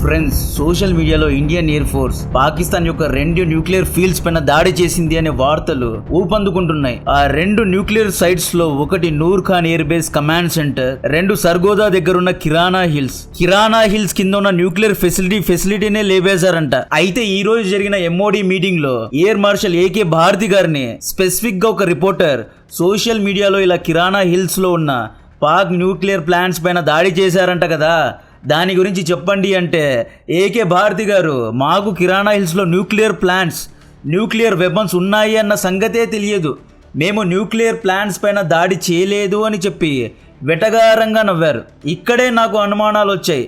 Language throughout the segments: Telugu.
ఫ్రెండ్స్, సోషల్ మీడియాలో ఇండియన్ ఎయిర్ ఫోర్స్ పాకిస్తాన్ యొక్క 2 న్యూక్లియర్ ఫీల్డ్స్ పైన దాడి చేసింది అనే వార్తలు ఊపందుకుంటున్నాయి. ఆ 2 న్యూక్లియర్ సైట్స్ లో ఒకటి Noor Khan air base command centre, 2 Sargodha దగ్గర ఉన్న కిరానా హిల్స్ కింద ఉన్న న్యూక్లియర్ ఫెసిలిటీనే లేవేశారంట. అయితే ఈ రోజు జరిగిన ఎంఓడి మీటింగ్ లో ఎయిర్ మార్షల్ ఏకే భారతి గారిని స్పెసిఫిక్ గా ఒక రిపోర్టర్ సోషల్ మీడియాలో ఇలా కిరానా హిల్స్ లో ఉన్న పాక్ న్యూక్లియర్ ప్లాంట్స్ పైన దాడి చేశారంట కదా, దాని గురించి చెప్పండి అంటే ఏకే భారతి గారు మాకు కిరానా హిల్స్లో న్యూక్లియర్ వెపన్స్ ఉన్నాయి అన్న సంగతే తెలియదు, మేము న్యూక్లియర్ ప్లాంట్స్ పైన దాడి చేయలేదు అని చెప్పి వెటగారంగా నవ్వారు. ఇక్కడే నాకు అనుమానాలు వచ్చాయి.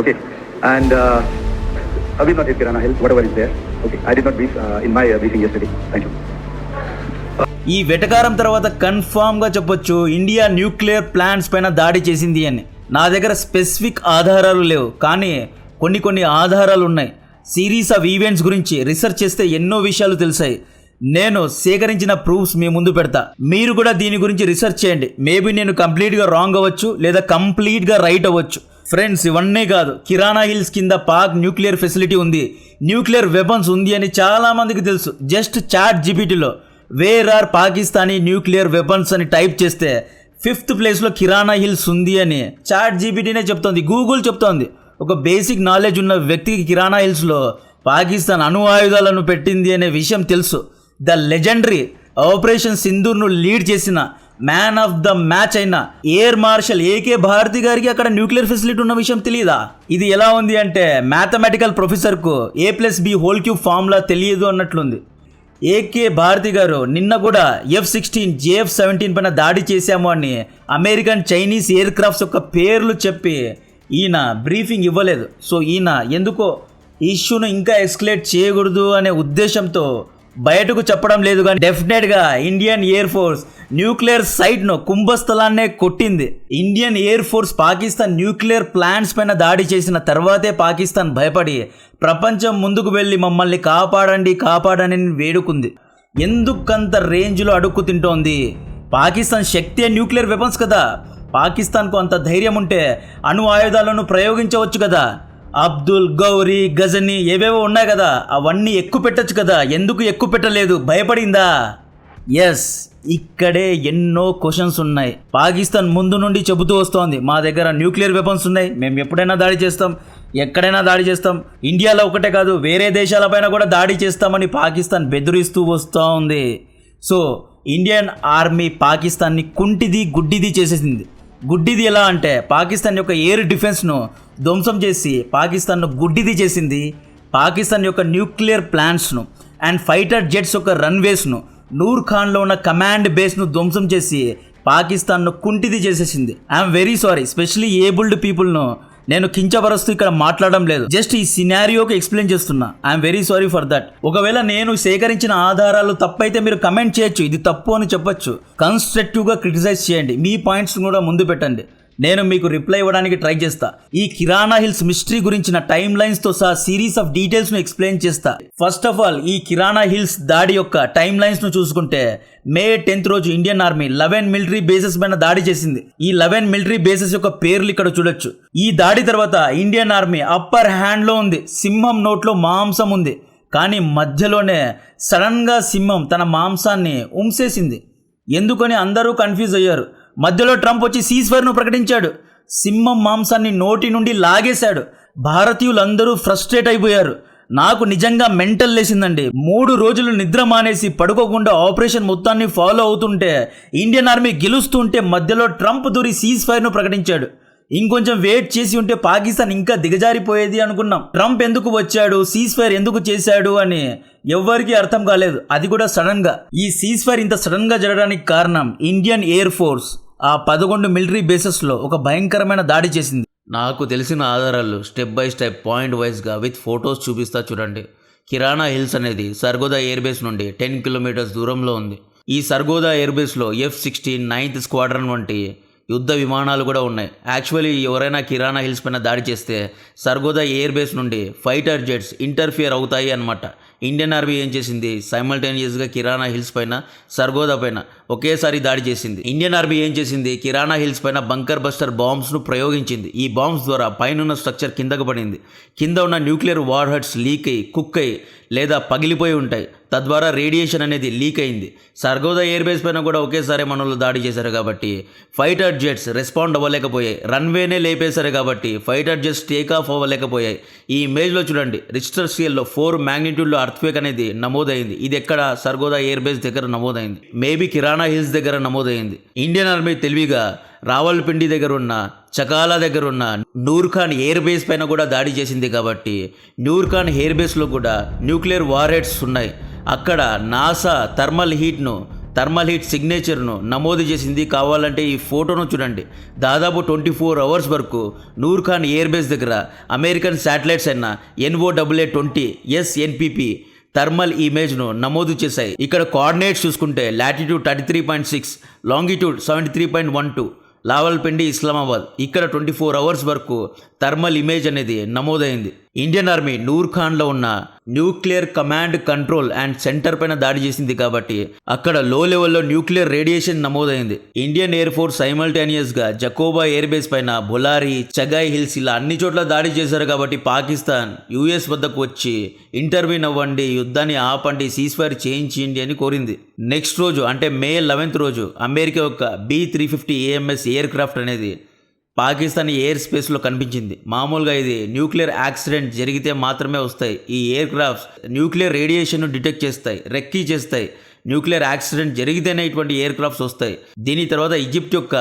Okay, and I will not hit Kirana Hill, whatever is there. Okay, I did not brief in my briefing yesterday. Thank you. ఈ వెటకారం తర్వాత కన్ఫామ్గా చెప్పొచ్చు ఇండియా న్యూక్లియర్ ప్లాంట్స్ పైన దాడి చేసింది అని. నా దగ్గర స్పెసిఫిక్ ఆధారాలు లేవు, కానీ కొన్ని ఆధారాలు ఉన్నాయి. సిరీస్ ఆఫ్ ఈవెంట్స్ గురించి రీసెర్చ్ చేస్తే ఎన్నో విషయాలు తెలిసాయి. నేను సేకరించిన ప్రూఫ్స్ మీ ముందు పెడతా, మీరు కూడా దీని గురించి రీసెర్చ్ చేయండి. మేబీ నేను కంప్లీట్గా రాంగ్ అవ్వచ్చు, లేదా కంప్లీట్గా రైట్ అవ్వచ్చు. ఫ్రెండ్స్, ఇవన్నీ కాదు, కిరానా హిల్స్ కింద పాక్ న్యూక్లియర్ ఫెసిలిటీ ఉంది, న్యూక్లియర్ వెపన్స్ ఉంది అని చాలామందికి తెలుసు. జస్ట్ చాట్ జీపీటీలో where are Pakistani nuclear weapons అని టైప్ చేస్తే 5th ప్లేస్లో కిరానా హిల్స్ ఉంది అని చాట్ జీపీటీనే చెప్తోంది, గూగుల్ చెప్తోంది. ఒక బేసిక్ నాలెడ్జ్ ఉన్న వ్యక్తికి కిరానా హిల్స్లో పాకిస్తాన్ అణు ఆయుధాలను పెట్టింది అనే విషయం తెలుసు. ద లెజెండరీ ఆపరేషన్ సింధూర్ను లీడ్ చేసిన మ్యాన్ ఆఫ్ ద మ్యాచ్ అయిన ఎయిర్ మార్షల్ ఏకే భారతి గారికి అక్కడ న్యూక్లియర్ ఫెసిలిటీ ఉన్న విషయం తెలియదా? ఇది ఎలా ఉంది అంటే మ్యాథమెటికల్ ప్రొఫెసర్కు A+B³ ఫార్ములా తెలియదు అన్నట్లుంది. ఏకే భారతి గారు నిన్న కూడా F-16 JF-17 పైన దాడి చేశాము అని అమెరికన్ చైనీస్ ఎయిర్ క్రాఫ్ట్స్ యొక్క పేర్లు చెప్పి ఈయన బ్రీఫింగ్ ఇవ్వలేదు. సో ఈయన ఎందుకో ఇష్యూను ఇంకా ఎస్కలేట్ చేయకూడదు అనే ఉద్దేశంతో బయటకు చెప్పడం లేదు. కానీ డెఫినెట్గా ఇండియన్ ఎయిర్ ఫోర్స్ న్యూక్లియర్ సైట్ను కుంభస్థలాన్నే కొట్టింది. Indian air force Pakistan nuclear plants పైన దాడి చేసిన తర్వాతే పాకిస్తాన్ భయపడి ప్రపంచం ముందుకు వెళ్ళి మమ్మల్ని కాపాడని వేడుకుంది. ఎందుకంత రేంజ్లో అడుక్కు తింటోంది? పాకిస్తాన్ శక్తి న్యూక్లియర్ వెపన్స్ కదా. పాకిస్తాన్కు అంత ధైర్యం ఉంటే అణు ఆయుధాలను ప్రయోగించవచ్చు కదా. అబ్దుల్, గౌరీ, గజనీ ఏవేవో ఉన్నాయి కదా, అవన్నీ ఎక్కువ పెట్టచ్చు కదా. ఎందుకు ఎక్కువ పెట్టలేదు? భయపడిందా? ఎస్, ఇక్కడే ఎన్నో క్వశ్చన్స్ ఉన్నాయి. పాకిస్తాన్ ముందు నుండి చెబుతూ వస్తోంది మా దగ్గర న్యూక్లియర్ వెపన్స్ ఉన్నాయి, మేము ఎప్పుడైనా దాడి చేస్తాం, ఎక్కడైనా దాడి చేస్తాం, ఇండియాలో ఒకటే కాదు వేరే దేశాలపైన కూడా దాడి చేస్తామని పాకిస్తాన్ బెదిరిస్తూ వస్తూ ఉంది. సో ఇండియన్ ఆర్మీ పాకిస్తాన్ని గుడ్డిది చేసేసింది. గుడ్డిది ఎలా అంటే పాకిస్తాన్ యొక్క ఎయిర్ డిఫెన్స్ను ధ్వంసం చేసి పాకిస్తాన్ను గుడ్డిది చేసింది. పాకిస్తాన్ యొక్క న్యూక్లియర్ ప్లాంట్స్ను అండ్ ఫైటర్ జెట్స్ యొక్క రన్వేస్ను, నూర్ ఖాన్లో ఉన్న కమాండ్ బేస్ను ధ్వంసం చేసి పాకిస్తాన్ను కుంటిది చేసేసింది. I'm very sorry, specially abled పీపుల్ను నేను కించపరుస్తూ ఇక్కడ మాట్లాడడం లేదు, జస్ట్ ఈ సినారియోకి ఎక్స్ప్లెయిన్ చేస్తున్నా. I'm very sorry for that. ఒకవేళ నేను సేకరించిన ఆధారాలు తప్పైతే మీరు కమెంట్ చేయొచ్చు, ఇది తప్పు అని చెప్పొచ్చు. కన్స్ట్రక్టివ్గా క్రిటిసైజ్ చేయండి, మీ పాయింట్స్ కూడా ముందు పెట్టండి, నేను మీకు రిప్లై ఇవ్వడానికి ట్రై చేస్తా. ఈ కిరానా హిల్స్ మిస్టరీ గురించిన టైమ్ లైన్స్ తో సహా సిరీస్ ఆఫ్ డీటెయిల్స్ ను ఎక్స్ప్లెయిన్ చేస్తా. ఫస్ట్ ఆఫ్ ఆల్, ఈ కిరానా హిల్స్ దాడి యొక్క టైమ్ లైన్స్ ను చూసుకుంటే May 10th రోజు ఇండియన్ ఆర్మీ 11 మిలిటరీ బేసెస్ పైన దాడి చేసింది. ఈ 11 మిలిటరీ బేసెస్ యొక్క పేర్లు ఇక్కడ చూడొచ్చు. ఈ దాడి తర్వాత ఇండియన్ ఆర్మీ అప్పర్ హ్యాండ్ లో ఉంది, సింహం నోట్లో మాంసం ఉంది. కానీ మధ్యలోనే సడన్ గా సింహం తన మాంసాన్ని ఉంసేసింది. ఎందుకని అందరూ కన్ఫ్యూజ్ అయ్యారు. మధ్యలో ట్రంప్ వచ్చి సీజ్ఫైర్ను ప్రకటించాడు, సింహం మాంసాన్ని నోటి నుండి లాగేశాడు. భారతీయులందరూ ఫ్రస్ట్రేట్ అయిపోయారు. నాకు నిజంగా మెంటల్ లేసిందండి. 3 రోజులు నిద్ర మానేసి పడుకోకుండా ఆపరేషన్ మొత్తాన్ని ఫాలో అవుతుంటే ఇండియన్ ఆర్మీ గెలుస్తుంటే మధ్యలో ట్రంప్ దూరి సీజ్ఫైర్ను ప్రకటించాడు. ఇంకొంచెం వెయిట్ చేసి ఉంటే పాకిస్తాన్ ఇంకా దిగజారిపోయేది అనుకున్నాం. ట్రంప్ ఎందుకు వచ్చాడు, సీజ్ఫైర్ ఎందుకు చేశాడు అని ఎవ్వరికీ అర్థం కాలేదు, అది కూడా సడన్ గా. ఈ సీజ్ఫైర్ ఇంత సడన్ గా జరగడానికి కారణం ఇండియన్ ఎయిర్ ఫోర్స్ ఆ 11 మిలిటరీ బేసెస్ లో ఒక భయంకరమైన దాడి చేసింది. నాకు తెలిసిన ఆధారాలు స్టెప్ బై స్టెప్ పాయింట్ వైజ్గా విత్ ఫొటోస్ చూపిస్తా చూడండి. కిరానా హిల్స్ అనేది సర్గోదా ఎయిర్ బేస్ నుండి 10 కిలోమీటర్స్ దూరంలో ఉంది. ఈ సర్గోదా ఎయిర్ బేస్లో F-16 9th స్క్వాడ్రన్ వంటి యుద్ధ విమానాలు కూడా ఉన్నాయి. యాక్చువల్లీ ఎవరైనా కిరాణా హిల్స్ పైన దాడి చేస్తే సర్గోదా ఎయిర్ బేస్ నుండి ఫైటర్ జెట్స్ ఇంటర్ఫియర్ అవుతాయి అన్నమాట. ఇండియన్ ఆర్మీ ఏం చేసింది, సైమల్టేనియస్గా కిరాణా హిల్స్ పైన సర్గోదా పైన ఒకేసారి దాడి చేసింది. ఇండియన్ ఆర్మీ ఏం చేసింది, కిరాణా హిల్స్ పైన బంకర్ బస్టర్ బాంబ్స్ను ప్రయోగించింది. ఈ బాంబ్స్ ద్వారా పైన స్ట్రక్చర్ కిందకు పడింది. కింద ఉన్న న్యూక్లియర్ వార్ హెడ్స్ లీక్ అయ్యి కుక్ అయ్యి లేదా పగిలిపోయి ఉంటాయి. తద్వారా రేడియేషన్ అనేది లీక్ అయింది. సర్గోదా ఎయిర్ బేస్ పైన కూడా ఒకేసారి మనోళ్ళు దాడి చేశారు కాబట్టి ఫైటర్ జెట్స్ రెస్పాండ్ అవ్వలేకపోయాయి. రన్వేనే లేపేశారు కాబట్టి ఫైటర్ జెట్స్ టేక్ ఆఫ్ అవ్వలేకపోయాయి. ఈ ఇమేజ్లో చూడండి, రిక్టర్ స్కేల్లో 4 మ్యాగ్నిట్యూడ్లో అర్త్క్వేక్ అనేది నమోదైంది. ఇది ఎక్కడ, సర్గోదా ఎయిర్ బేస్ దగ్గర నమోదైంది. మేబీ కిరాణా హిల్స్ దగ్గర నమోదైంది. ఇండియన్ ఆర్మీ తెలివిగా రావల్పిండి దగ్గర ఉన్న, చకాలా దగ్గర ఉన్న నూర్ఖాన్ ఎయిర్ బేస్ పైన కూడా దాడి చేసింది కాబట్టి నూర్ఖాన్ ఎయిర్ బేస్లో కూడా న్యూక్లియర్ వార్ హెడ్స్ ఉన్నాయి. అక్కడ నాసా థర్మల్ హీట్ సిగ్నేచర్ను నమోదు చేసింది. కావాలంటే ఈ ఫోటోను చూడండి. దాదాపు 24 అవర్స్ వరకు నూర్ఖాన్ ఎయిర్ బేస్ దగ్గర అమెరికన్ శాటిలైట్స్ అయిన NOAA-20 SNPP థర్మల్ ఇమేజ్ను నమోదు చేశాయి. ఇక్కడ కోఆర్డినేట్స్ చూసుకుంటే లాటిట్యూడ్ 33.6, లాంగిట్యూడ్ 73.12, లావల్పిండి ఇస్లామాబాద్. ఇక్కడ 24 అవర్స్ వరకు థర్మల్ ఇమేజ్ అనేది నమోదైంది. ఇండియన్ ఆర్మీ నూర్ఖాన్లో ఉన్న nuclear command control and centre పైన దాడి చేసింది కాబట్టి అక్కడ లో లెవెల్లో న్యూక్లియర్ రేడియేషన్ నమోదైంది. ఇండియన్ ఎయిర్ ఫోర్స్ సైమల్టేనియస్గా జకోబా ఎయిర్ బేస్ పైన, బొలారి, చగాయ్ హిల్స్ ఇలా అన్ని చోట్ల దాడి చేశారు కాబట్టి పాకిస్తాన్ US వద్దకు వచ్చి ఇంటర్వ్యూన్ అవ్వండి, యుద్ధాన్ని ఆపండి, సీజ్ఫైర్ చేయించండి అని కోరింది. నెక్స్ట్ రోజు అంటే May 11th రోజు అమెరికా యొక్క B-350 AMS ఎయిర్ క్రాఫ్ట్ అనేది పాకిస్తాన్ ఎయిర్ స్పేస్లో కనిపించింది. మామూలుగా ఇది న్యూక్లియర్ యాక్సిడెంట్ జరిగితే మాత్రమే వస్తాయి. ఈ ఎయిర్ క్రాఫ్ట్స్ న్యూక్లియర్ రేడియేషన్ను డిటెక్ట్ చేస్తాయి, రెక్కీ చేస్తాయి. న్యూక్లియర్ యాక్సిడెంట్ జరిగితేనే ఇటువంటి ఎయిర్ క్రాఫ్ట్స్ వస్తాయి. దీని తర్వాత ఈజిప్ట్ యొక్క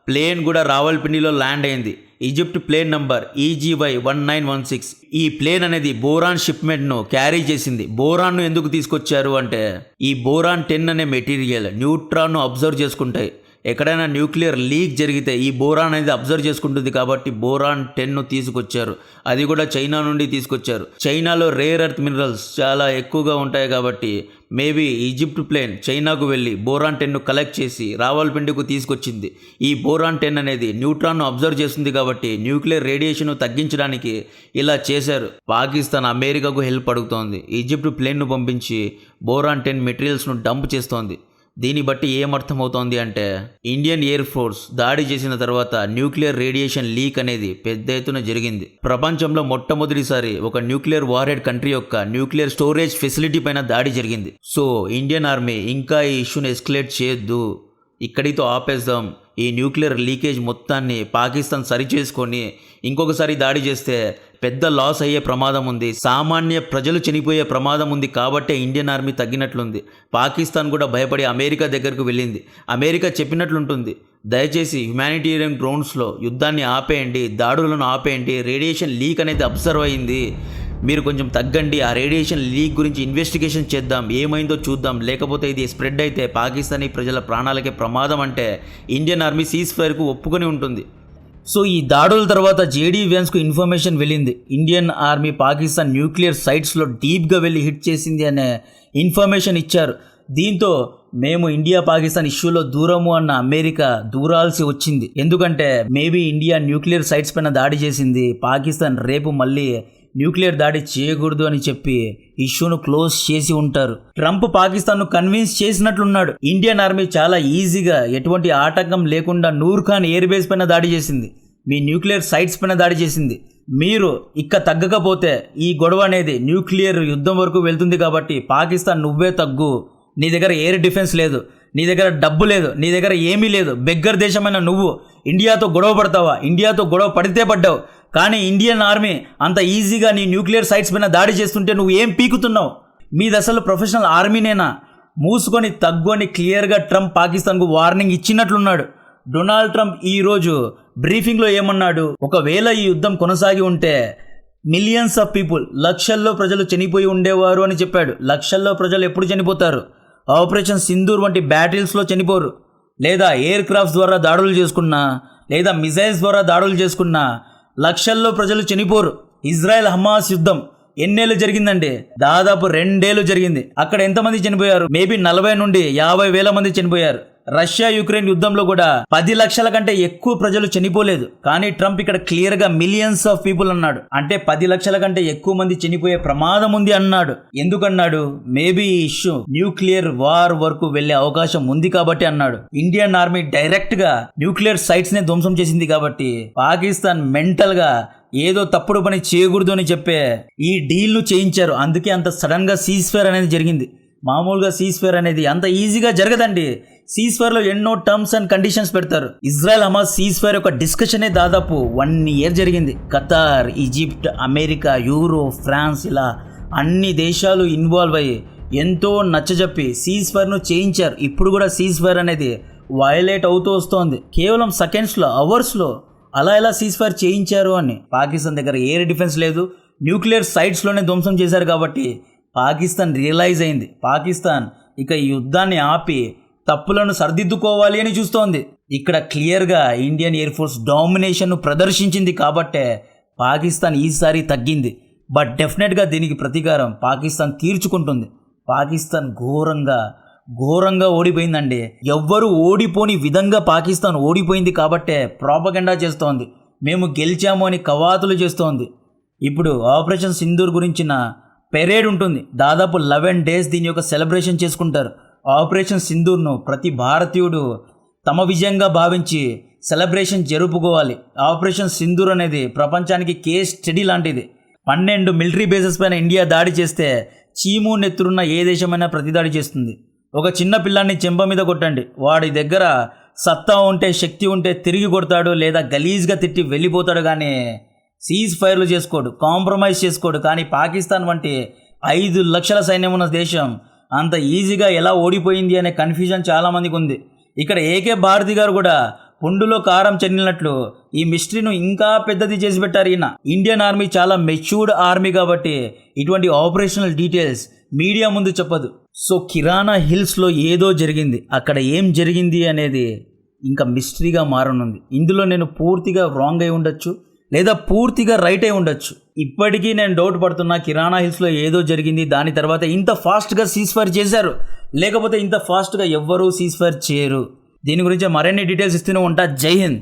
ప్లేన్ కూడా రావల్పిండిలో ల్యాండ్ అయింది. Egypt plane number EGY-1916. ఈ ప్లేన్ అనేది బోరాన్ షిప్మెంట్ను క్యారీ చేసింది. బోరాన్ను ఎందుకు తీసుకొచ్చారు అంటే ఈ బోరాన్ 10 అనే మెటీరియల్ న్యూట్రాన్ను అబ్జర్వ్ చేసుకుంటాయి. ఎక్కడైనా న్యూక్లియర్ లీక్ జరిగితే ఈ బోరాన్ అనేది అబ్జర్వ్ చేసుకుంటుంది కాబట్టి బోరాన్ 10ను తీసుకొచ్చారు. అది కూడా చైనా నుండి తీసుకొచ్చారు. చైనాలో రేర్ ఎర్త్ మినరల్స్ చాలా ఎక్కువగా ఉంటాయి కాబట్టి మేబీ ఈజిప్ట్ ప్లేన్ చైనాకు వెళ్ళి బోరాన్ 10ను కలెక్ట్ చేసి రావల్పిండికు తీసుకొచ్చింది. ఈ బోరాన్ 10 అనేది న్యూట్రాన్ను అబ్జర్వ్ చేస్తుంది కాబట్టి న్యూక్లియర్ రేడియేషన్ తగ్గించడానికి ఇలా చేశారు. పాకిస్తాన్ అమెరికాకు హెల్ప్ అడుగుతోంది. ఈజిప్ట్ ప్లేన్ను పంపించి బోరాన్ 10 మెటీరియల్స్ను డంప్ చేస్తోంది. దీన్ని బట్టి ఏమర్థమవుతోంది అంటే ఇండియన్ ఎయిర్ ఫోర్స్ దాడి చేసిన తర్వాత న్యూక్లియర్ రేడియేషన్ లీక్ అనేది పెద్ద ఎత్తున జరిగింది. ప్రపంచంలో మొట్టమొదటిసారి ఒక న్యూక్లియర్ వార్హెడ్ కంట్రీ యొక్క న్యూక్లియర్ స్టోరేజ్ ఫెసిలిటీ పైన దాడి జరిగింది. సో ఇండియన్ ఆర్మీ ఇంకా ఈ ఇష్యూని ఎస్కలేట్ చేయొద్దు, ఇక్కడితో ఆపేద్దాం. ఈ న్యూక్లియర్ లీకేజ్ మొత్తాన్ని పాకిస్తాన్ సరిచేసుకొని ఇంకొకసారి దాడి చేస్తే పెద్ద లాస్ అయ్యే ప్రమాదం ఉంది, సామాన్య ప్రజలు చనిపోయే ప్రమాదం ఉంది. కాబట్టే ఇండియన్ ఆర్మీ తగ్గినట్లుంది. పాకిస్తాన్ కూడా భయపడి అమెరికా దగ్గరకు వెళ్ళింది. అమెరికా చెప్పినట్లుంటుంది, దయచేసి హ్యుమానిటేరియన్ గ్రౌండ్స్లో యుద్ధాన్ని ఆపేయండి, దాడులను ఆపేయండి, రేడియేషన్ లీక్ అనేది అబ్జర్వ్ అయింది, మీరు కొంచెం తగ్గండి, ఆ రేడియేషన్ లీక్ గురించి ఇన్వెస్టిగేషన్ చేద్దాం, ఏమైందో చూద్దాం, లేకపోతే ఇది స్ప్రెడ్ అయితే పాకిస్తానీ ప్రజల ప్రాణాలకే ప్రమాదం అంటే ఇండియన్ ఆర్మీ సీజ్ఫైర్కు ఒప్పుకొని ఉంటుంది. సో ఈ దాడుల తర్వాత JD Vanceకు ఇన్ఫర్మేషన్ వెళ్ళింది. ఇండియన్ ఆర్మీ పాకిస్తాన్ న్యూక్లియర్ సైట్స్లో డీప్గా వెళ్ళి హిట్ చేసింది అనే ఇన్ఫర్మేషన్ ఇచ్చారు. దీంతో మేము ఇండియా పాకిస్తాన్ ఇష్యూలో దూరము అన్న అమెరికా దూరాల్సి వచ్చింది. ఎందుకంటే మేబీ ఇండియా న్యూక్లియర్ సైట్స్ పైన దాడి చేసింది, పాకిస్తాన్ రేపు మళ్ళీ న్యూక్లియర్ దాడి చేయకూడదు అని చెప్పి ఇష్యూను క్లోజ్ చేసి ఉంటారు. ట్రంప్ పాకిస్తాన్ను కన్విన్స్ చేసినట్లున్నాడు. ఇండియన్ ఆర్మీ చాలా ఈజీగా ఎటువంటి ఆటంకం లేకుండా నూర్ఖాన్ ఎయిర్ బేస్ పైన దాడి చేసింది, మీ న్యూక్లియర్ సైట్స్ పైన దాడి చేసింది. మీరు ఇక్క తగ్గకపోతే ఈ గొడవ అనేది న్యూక్లియర్ యుద్ధం వరకు వెళ్తుంది. కాబట్టి పాకిస్తాన్ నువ్వే తగ్గు, నీ దగ్గర ఎయిర్ డిఫెన్స్ లేదు, నీ దగ్గర డబ్బు లేదు, నీ దగ్గర ఏమీ లేదు, బెగ్గర్ దేశమైన నువ్వు ఇండియాతో గొడవ పడతావా? ఇండియాతో గొడవ పడితే పడ్డావు, కానీ ఇండియన్ ఆర్మీ అంత ఈజీగా నీ న్యూక్లియర్ సైట్స్ పైన దాడి చేస్తుంటే నువ్వు ఏం పీకుతున్నావు? మీది అసలు ప్రొఫెషనల్ ఆర్మీనేనా? మూసుకొని తగ్గు అని క్లియర్గా ట్రంప్ పాకిస్తాన్కు వార్నింగ్ ఇచ్చినట్లున్నాడు. డొనాల్డ్ ట్రంప్ ఈరోజు బ్రీఫింగ్లో ఏమన్నాడు, ఒకవేళ ఈ యుద్ధం కొనసాగి ఉంటే మిలియన్స్ ఆఫ్ పీపుల్, లక్షల్లో ప్రజలు చనిపోయి ఉండేవారు అని చెప్పాడు. లక్షల్లో ప్రజలు ఎప్పుడు చనిపోతారు? ఆపరేషన్ సింధూర్ వంటి బ్యాటిల్స్లో చనిపోరు, లేదా ఎయిర్ క్రాఫ్ట్స్ ద్వారా దాడులు చేసుకున్నా, లేదా మిజైల్స్ ద్వారా దాడులు చేసుకున్నా లక్షల్లో ప్రజలు చనిపోరు. ఇజ్రాయెల్ హమాస్ యుద్ధం ఎన్నేళ్ళు జరిగిందండి? దాదాపు 2 ఏళ్ళు జరిగింది. అక్కడ ఎంతమంది చనిపోయారు? మేబీ 40 నుండి 50 వేల మంది చనిపోయారు. రష్యా యుక్రెయిన్ యుద్ధంలో కూడా 10 లక్షల కంటే ఎక్కువ ప్రజలు చనిపోలేదు. కానీ ట్రంప్ ఇక్కడ క్లియర్ గా మిలియన్స్ ఆఫ్ పీపుల్ అన్నాడు. అంటే 10 లక్షల కంటే ఎక్కువ మంది చనిపోయే ప్రమాదం ఉంది అన్నాడు. ఎందుకన్నాడు? మేబీ ఈ ఇష్యూ న్యూక్లియర్ వార్ వరకు వెళ్లే అవకాశం ఉంది కాబట్టి అన్నాడు. ఇండియన్ ఆర్మీ డైరెక్ట్ గా న్యూక్లియర్ సైట్స్ నే ధ్వంసం చేసింది కాబట్టి పాకిస్తాన్ మెంటల్ గా ఏదో తప్పుడు పని చేయకూడదు అని చెప్పే ఈ డీల్ ను చేయించారు. అందుకే అంత సడన్ గా సీజ్ ఫైర్ అనేది జరిగింది. మామూలుగా సీజ్ ఫైర్ అనేది అంత ఈజీగా జరగదండి. సీజ్ ఫైర్ లో ఎన్నో టర్మ్స్ అండ్ కండిషన్స్ పెడతారు. ఇజ్రాయెల్ హమాస్ సీజ్ ఫైర్ యొక్క డిస్కషనే దాదాపు 1 ఇయర్ జరిగింది. Qatar, Egypt, America, Europe, France ఇలా అన్ని దేశాలు ఇన్వాల్వ్ అయ్యి ఎంతో నచ్చజెప్పి సీజ్ ఫైర్ ను చేయించారు. ఇప్పుడు కూడా సీజ్ ఫైర్ అనేది వయలేట్ అవుతూ వస్తోంది. కేవలం సెకండ్స్ లో, అవర్స్ లో అలా ఎలా సీజ్ ఫైర్ చేయించారు అని. పాకిస్తాన్ దగ్గర ఎయిర్ డిఫెన్స్ లేదు, న్యూక్లియర్ సైట్స్ లోనే ధ్వంసం చేశారు కాబట్టి పాకిస్తాన్ రియలైజ్ అయింది. పాకిస్తాన్ ఇక ఈ యుద్ధాన్ని ఆపి తప్పులను సరిదిద్దుకోవాలి అని చూస్తోంది. ఇక్కడ క్లియర్గా ఇండియన్ ఎయిర్ ఫోర్స్ డామినేషన్ను ప్రదర్శించింది కాబట్టే పాకిస్తాన్ ఈసారి తగ్గింది. బట్ డెఫినెట్గా దీనికి ప్రతీకారం పాకిస్తాన్ తీర్చుకుంటుంది. పాకిస్తాన్ ఘోరంగా ఓడిపోయిందండి. ఎవ్వరూ ఓడిపోని విధంగా పాకిస్తాన్ ఓడిపోయింది కాబట్టే ప్రాపగండా చేస్తోంది. మేము గెలిచాము అని కవాతులు చేస్తోంది. ఇప్పుడు ఆపరేషన్ సింధూర్ గురించిన పెరేడ్ ఉంటుంది. దాదాపు 11 days దీని యొక్క సెలబ్రేషన్ చేసుకుంటారు. ఆపరేషన్ సింధూర్ను ప్రతి భారతీయుడు తమ విజయంగా భావించి సెలబ్రేషన్ జరుపుకోవాలి. ఆపరేషన్ సింధూర్ అనేది ప్రపంచానికి కేస్ స్టడీ లాంటిది. 12 మిలిటరీ బేసెస్ పైన ఇండియా దాడి చేస్తే చీము నెత్తురున్న ఏ దేశమైనా ప్రతిదాడి చేస్తుంది. ఒక చిన్న పిల్లాన్ని చెంప మీద కొట్టండి, వాడి దగ్గర సత్తా ఉంటే, శక్తి ఉంటే తిరిగి కొడతాడు, లేదా గలీజ్గా తిట్టి వెళ్ళిపోతాడు. కానీ సీజ్ ఫైర్లు చేసుకోడు, కాంప్రమైజ్ చేసుకోడు. కానీ పాకిస్తాన్ వంటి 5 లక్షల సైన్యం ఉన్న దేశం అంత ఈజీగా ఎలా ఓడిపోయింది అనే కన్ఫ్యూజన్ చాలామందికి ఉంది. ఇక్కడ ఏకే భారతి గారు కూడా పుండులో కారం చెన్నినట్లు ఈ మిస్టరీను ఇంకా పెద్దది చేసి పెట్టారు. ఈయన ఇండియన్ ఆర్మీ చాలా మెచ్యూర్డ్ ఆర్మీ కాబట్టి ఇటువంటి ఆపరేషనల్ డీటెయిల్స్ మీడియా ముందు చెప్పదు. సో కిరాణా హిల్స్లో ఏదో జరిగింది, అక్కడ ఏం జరిగింది అనేది ఇంకా మిస్టరీగా మారనుంది. ఇందులో నేను పూర్తిగా రాంగ్ అయి ఉండొచ్చు, లేదా పూర్తిగా రైట్ అయి ఉండొచ్చు. ఇప్పటికీ నేను డౌట్ పడుతున్నా, కిరాణా హిల్స్లో ఏదో జరిగింది, దాని తర్వాత ఇంత ఫాస్ట్గా సీజ్ ఫైర్ చేశారు, లేకపోతే ఇంత ఫాస్ట్గా ఎవ్వరూ సీజ్ ఫైర్ చేయరు. దీని గురించి మరిన్ని డీటెయిల్స్ ఇస్తూనే ఉంటా. జై హింద్.